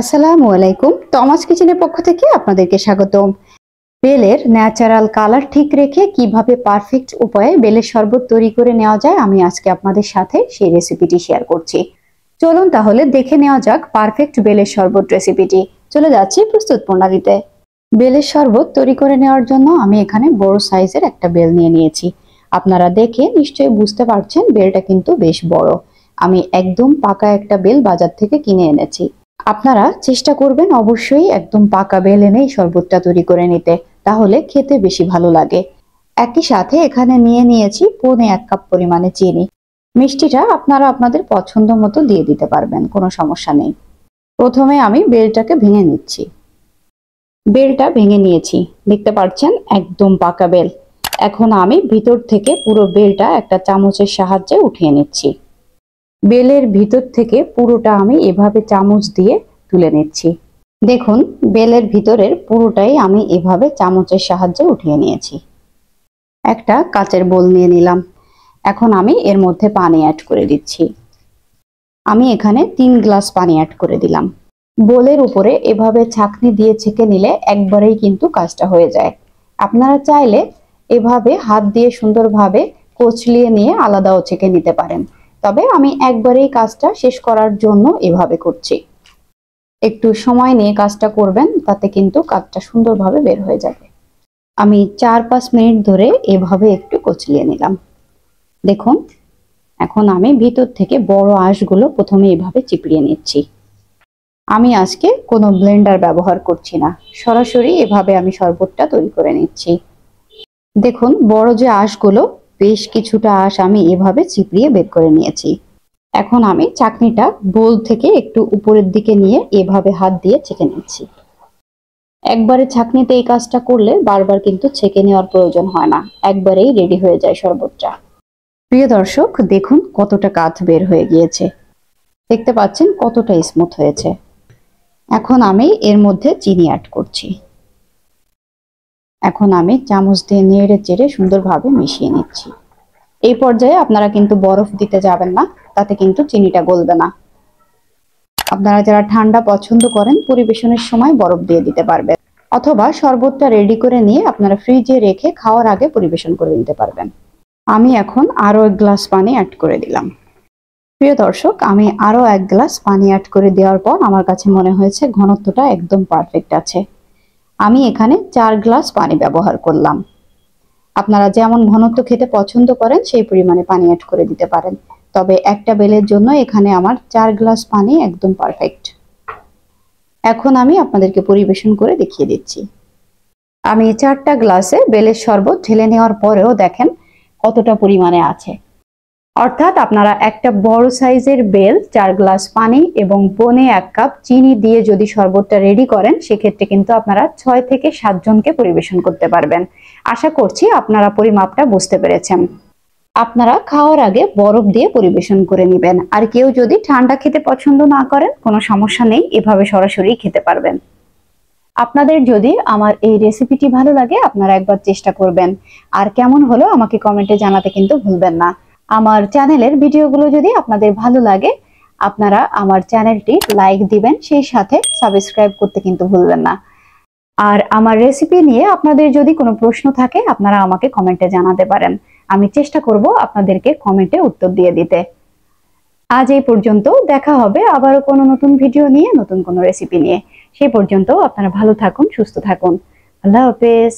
আসসালামু আলাইকুম। তমাস কিচেনের পক্ষ থেকে আপনাদেরকে স্বাগতম। বেলের ন্যাচারাল কালার ঠিক রেখে কিভাবে পারফেক্ট উপায়ে বেলের শরবত তৈরি করে নেওয়া যায় আমি আজকে আপনাদের সাথে সেই রেসিপিটি শেয়ার করছি। চলুন তাহলে দেখে নেওয়া যাক পারফেক্ট বেলের শরবত রেসিপিটি। চলে যাচ্ছি প্রস্তুত প্রণালীতে। বেলের শরবত তৈরি করে নেওয়ার জন্য আমি এখানে বড় সাইজের একটা বেল নিয়ে নিয়েছি। আপনারা দেখে নিশ্চয়ই বুঝতে পারছেন বেলটা কিন্তু বেশ বড়। আমি একদম পাকা একটা বেল বাজার থেকে কিনে এনেছি। আপনারা চেষ্টা করবেন অবশ্যই একদম পাকা বেল এনে এই শরবতটা তৈরি করে নিতে, তাহলে খেতে বেশি ভালো লাগে। একই সাথে এখানে নিয়ে নিয়েছি 1.5 কাপ পরিমাণে চিনি। মিষ্টিটা আপনারা আপনাদের পছন্দ মতো দিয়ে দিতে পারবেন, কোনো সমস্যা নেই। প্রথমে আমি বেলটাকে ভেঙে নিচ্ছি। বেলটা ভেঙে নিয়েছি, দেখতে পাচ্ছেন একদম পাকা বেল। এখন আমি ভিতর থেকে পুরো বেলটা একটা চামচের সাহায্যে উঠিয়ে নিচ্ছি। বেলের ভিতর থেকে পুরোটা আমি এভাবে চামচ দিয়ে তুলে নিচ্ছি। দেখুন বেলের ভিতরের পুরোটাই আমি এভাবে চামচের সাহায্যে উঠিয়ে নিয়েছি। একটা কাচের বোল নিয়ে নিলাম। এখন আমি এর মধ্যে পানি অ্যাড করে দিচ্ছি। আমি এখানে 3 গ্লাস পানি অ্যাড করে দিলাম। বোলের উপরে এভাবে ছাঁকনি দিয়ে ছেঁকে নিলে একবারেই কিন্তু কাজটা হয়ে যায়। আপনারা চাইলে এভাবে হাত দিয়ে সুন্দরভাবে কচলিয়ে নিয়ে আলাদাও ছেঁকে নিতে পারেন, তবে আমি একবারেই কাজটা শেষ করার জন্য এভাবে করছি। একটু সময় নিয়ে কাজটা করবেন, তাতে কিন্তু কাজটা সুন্দরভাবে বের হয়ে যাবে। আমি 4-5 মিনিট ধরে এভাবে একটু কচলিয়ে নিলাম। দেখুন এখন আমি ভিতর থেকে বড় আঁশগুলো প্রথমে এভাবে চিপড়িয়ে নিচ্ছি। আমি আজকে কোনো ব্লেন্ডার ব্যবহার করছি না, সরাসরি এভাবে আমি শরবতটা তৈরি করে নিচ্ছি। দেখুন বড় যে আঁশগুলো, বেশ কিছুটা আঁশ আমি এভাবে চিপড়িয়ে বের করে নিয়েছি। এখন আমি চাকনিটা বোল থেকে একটু উপরের দিকে নিয়ে এভাবে হাত দিয়ে ছেঁকে নিচ্ছি। একবারে ছাঁকনিতে এই কাজটা করলে বারবার কিন্তু ছেঁকে নেওয়ার প্রয়োজন হয় না, একবারেই রেডি হয়ে যায় শরবতটা। প্রিয় দর্শক দেখুন কতটা কাঠ বের হয়ে গিয়েছে, দেখতে পাচ্ছেন কতটা স্মুথ হয়েছে। এখন আমি এর মধ্যে চিনি অ্যাড করছি। এখন আমি চামচ দিয়ে নেড়ে চেড়ে সুন্দরভাবে মিশিয়ে নিচ্ছি। এই পর্যায়ে আপনারা কিন্তু বরফ দিতে যাবেন না, তাতে কিন্তু চিনিটা গলবে না। আপনারা যারা ঠান্ডা পছন্দ করেন পরিবেশনের সময় বরফ দিয়ে দিতে পারবেন, অথবা শরবতটা রেডি করে নিয়ে আপনারা ফ্রিজে রেখে খাওয়ার আগে পরিবেশন করে নিতে পারবেন। আমি এখন আরো 1 গ্লাস পানি অ্যাড করে দিলাম। প্রিয় দর্শক আমি আরো 1 গ্লাস পানি অ্যাড করে দেওয়ার পর আমার কাছে মনে হয়েছে ঘনত্বটা একদম পারফেক্ট আছে। আমি এখানে 4 গ্লাস পানি ব্যবহার করলাম। আপনারা যেমন ঘনত্ব খেতে পছন্দ করেন সেই পরিমাণে পানি অ্যাড করে দিতে পারেন, তবে একটা বেলের জন্য এখানে আমার 4 গ্লাস পানি একদম পারফেক্ট। এখন আমি আপনাদেরকে পরিবেশন করে দেখিয়ে দিচ্ছি। আমি 4টা গ্লাসে বেলের শরবত ঢেলে নেওয়ার পরেও দেখেন কতটা পরিমাণে আছে। অর্থাৎ আপনারা একটা বড় সাইজের বেল, 4 গ্লাস পানি এবং 1.5 কাপ চিনি দিয়ে যদি শরবতটা রেডি করেন, সেক্ষেত্রে কিন্তু আপনারা 6 থেকে 7 জনকে পরিবেশন করতে পারবেন। আশা করছি আপনারা পরিমাপটা বুঝতে পেরেছেন। আপনারা খাওয়ার আগে বরফ দিয়ে পরিবেশন করে নেবেন। আর কেউ যদি ঠান্ডা খেতে পছন্দ না করেন কোনো সমস্যা নেই, এভাবে সরাসরি খেতে পারবেন। আপনাদের যদি আমার এই রেসিপিটি ভালো লাগে আপনারা একবার চেষ্টা করবেন, আর কেমন হলো আমাকে কমেন্টে জানাতে কিন্তু ভুলবেন না। আমার চ্যানেলের ভিডিওগুলো যদি আপনাদের ভালো লাগে আপনারা আমার চ্যানেলটি লাইক দিবেন, সেই সাথে সাবস্ক্রাইব করতে কিন্তু ভুলবেন না। আর আমার রেসিপি নিয়ে আপনাদের যদি কোনো প্রশ্ন থাকে আপনারা আমাকে কমেন্টে জানাতে পারেন, আমি চেষ্টা করব আপনাদেরকে কমেন্টে উত্তর দিয়ে দিতে। আজ এই পর্যন্ত, দেখা হবে আবারও কোনো নতুন ভিডিও নিয়ে, নতুন কোনো রেসিপি নিয়ে। সেই পর্যন্ত আপনারা ভালো থাকুন, সুস্থ থাকুন। আল্লাহ হাফেজ।